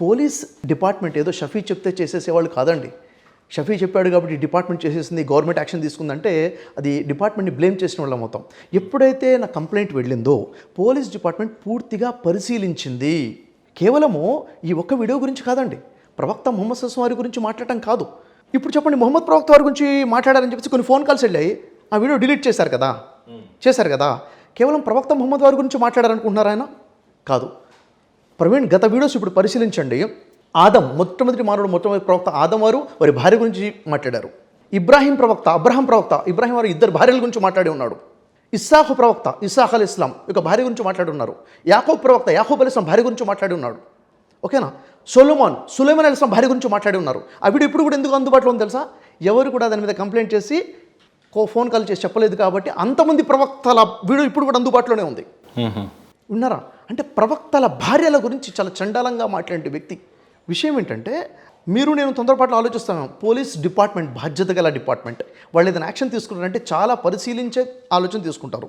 Police department ఏదో షఫీ చెప్తే చేసేసేవాళ్ళు కాదండి. షఫీ చెప్పాడు కాబట్టి డిపార్ట్మెంట్ చేసేసింది, గవర్నమెంట్ యాక్షన్ తీసుకుందంటే అది డిపార్ట్మెంట్ని బ్లేమ్ చేసిన వాళ్ళం మొత్తం. ఎప్పుడైతే నా కంప్లైంట్ వెళ్ళిందో పోలీస్ డిపార్ట్మెంట్ పూర్తిగా పరిశీలించింది. కేవలము ఈ ఒక్క వీడియో గురించి కాదండి, ప్రవక్త ముహమ్మద్ సల్లాల్లాహు అలైహి వసల్లం వారి గురించి మాట్లాడటం కాదు. ఇప్పుడు చెప్పండి, ముహమ్మద్ ప్రవక్త వారి గురించి మాట్లాడారని చెప్పేసి కొన్ని ఫోన్ కాల్స్ వెళ్ళాయి, ఆ వీడియో డిలీట్ చేశారు కదా. కేవలం ప్రవక్త ముహమ్మద్ వారి గురించి మాట్లాడారనుకుంటున్నారా ఆయన? కాదు. ప్రవీణ్, గత వీడియోస్ ఇప్పుడు పరిశీలించండి. ఆదం, మొట్టమొదటి ప్రవక్త ఆదం వారు వారి భార్య గురించి మాట్లాడారు. అబ్రహాం ప్రవక్త ఇబ్రాహిం వారు 2 భార్యల గురించి మాట్లాడి ఉన్నాడు. ఇస్సాకు ప్రవక్త ఇస్సాక్ అలైహిస్సలాం యొక్క భార్య గురించి మాట్లాడి ఉన్నారు. యాకోబ్ ప్రవక్త యాకోబ్ అలైహిస్సలాం భార్య గురించి మాట్లాడి ఉన్నాడు. ఓకేనా? సులైమాన్ అలైహిస్సలాం భార్య గురించి మాట్లాడి ఉన్నారు. ఆ వీడియో ఇప్పుడు కూడా ఎందుకు అందుబాటులో ఉంది తెలుసా? ఎవరు కూడా దాని మీద కంప్లైంట్ చేసి ఫోన్ కాల్ చేసి చెప్పలేదు కాబట్టి అంతమంది ప్రవక్తల వీడియో ఇప్పుడు కూడా అందుబాటులోనే ఉంది. విన్నారా? అంటే ప్రవక్తల భార్యల గురించి చాలా చండాలంగా మాట్లాడే వ్యక్తి. విషయం ఏంటంటే, మీరు నేను తొందరపాట్లు ఆలోచిస్తాను. పోలీస్ డిపార్ట్మెంట్ బాధ్యత గల డిపార్ట్మెంట్. వాళ్ళు ఏదైనా యాక్షన్ తీసుకుంటారంటే చాలా పరిశీలించే ఆలోచన తీసుకుంటారు.